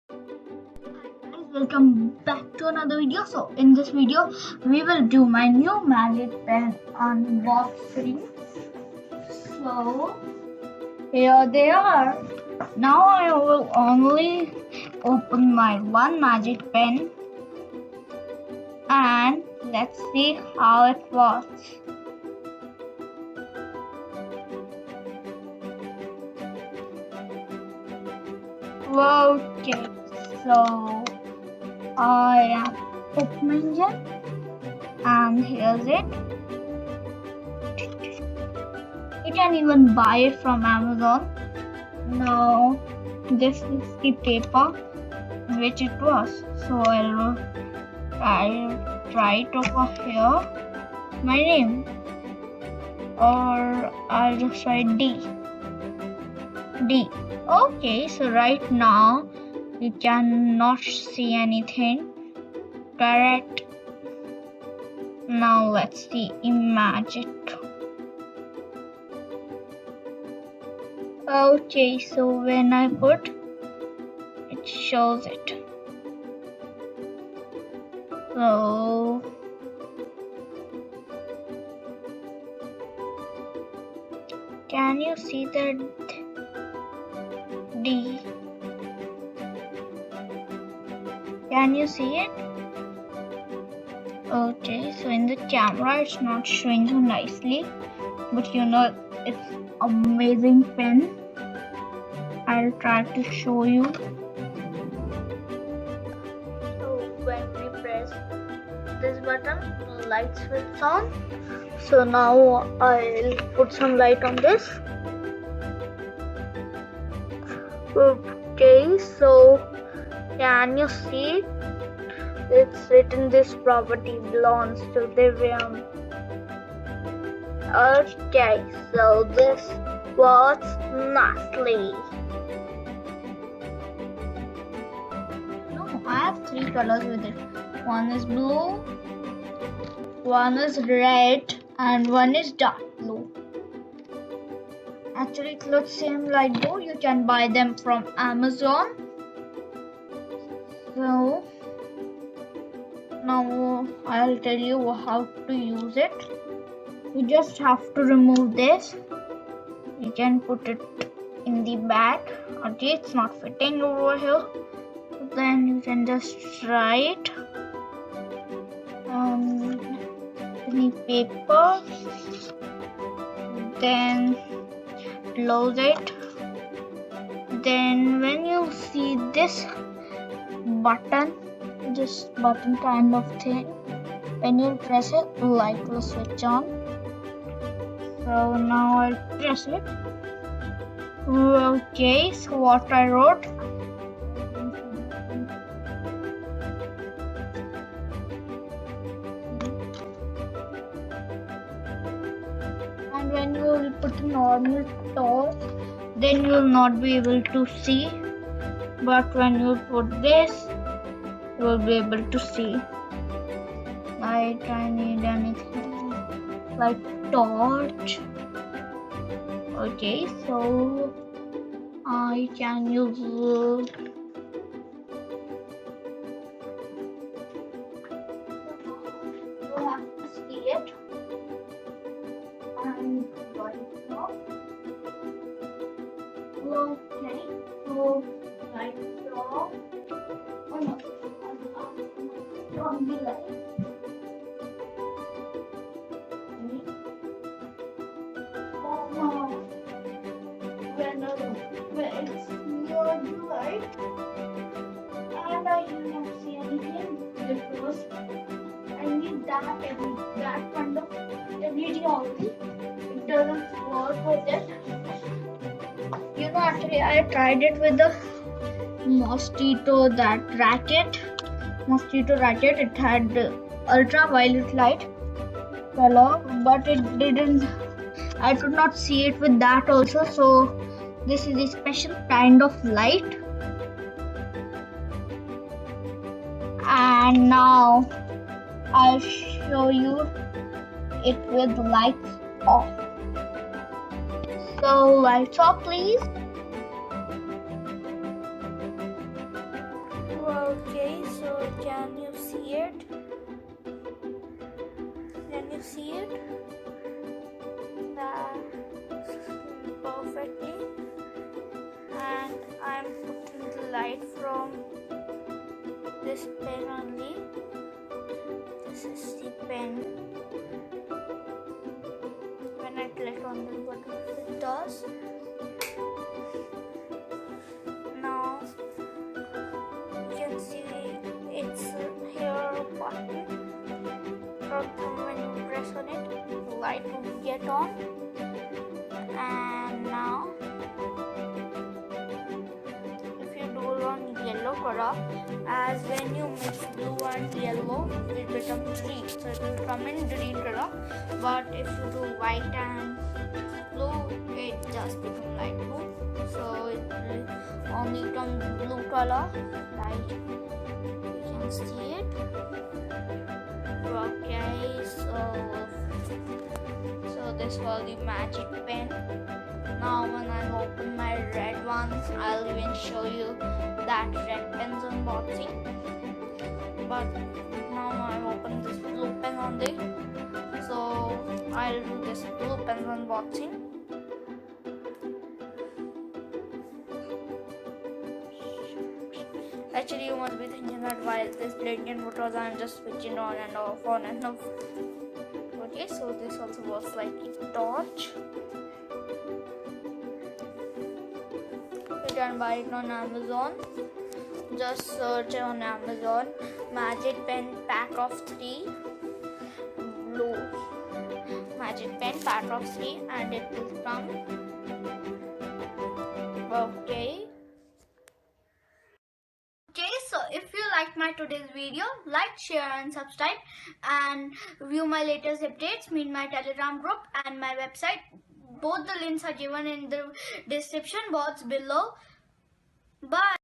Guys, welcome back to another video. So in this video we will do my new magic pen unboxing. So here they are. Now I will only open my one magic pen and let's see how it works. Okay, so I am opening it and here's it. You can even buy it from Amazon. Now this is the paper which it was. So I'll write over here my name, or I'll just write D. Okay, so right now you cannot see anything. Correct. Now let's see magic. Okay, so when I put, it shows it. So can you see that D? Can you see it? Okay, so in the camera it's not showing so nicely, but it's amazing pen. I'll try to show you. So when we press this button, light switch on. So now I'll put some light on this. Okay, so can you see? It's written this property belongs to Divyam. Okay, so this works nicely. No, I have three colors with it. One is blue, one is red, and one is dark blue. Actually, it looks same like blue. You can buy them from Amazon. So now I'll tell you how to use it. You just have to remove this. You can put it in the bag. Okay, it's not fitting over here. Then you can just write the paper. Then close it. Then when you see this button kind of thing, when you press it, light will switch on. So now I'll press it. Okay, so what I wrote, and when you will put a normal torch, then you will not be able to see, but when you put this, you will be able to see. Like I need anything like torch. Okay, so I can use you have to see it and right now. Okay, so right now from the light. When it's near the light and I cannot see anything because I need that kind of LED only. It doesn't work with it. Actually I tried it with the Mosquito racket. It had ultraviolet light color, but it didn't. I could not see it with that also. So this is a special kind of light. And now I'll show you it with lights off. So lights off, please. Okay, so can you see it? Can you see it? That's perfectly. And I'm putting the light from this pen only. This is the pen. When I click on the button, it does. Now you can see it's here button. When you press on it, the light will get on. And now if you do it on yellow color, as when you mix blue and yellow, it becomes green, so it will come in green color. But if you do white and blue, it just becomes light blue, so it will only come blue color, like you can see it. Okay, so this was the magic pen. Now when I open my red ones, I'll even show you that red pen's unboxing. But now I've opened this blue pen only, so I'll do this blue pen unboxing. Actually, you must be thinking that while this blinking photos, I'm just switching on and off, on and off. Okay, so this also works like a torch. You can buy it on Amazon. Just search on Amazon magic pen pack of 3 blue magic pen pack of 3 and it will come. Okay, so if you liked my today's video, like, share and subscribe, and view my latest updates, meet my Telegram group and my website. Both the links are given in the description box below. Bye.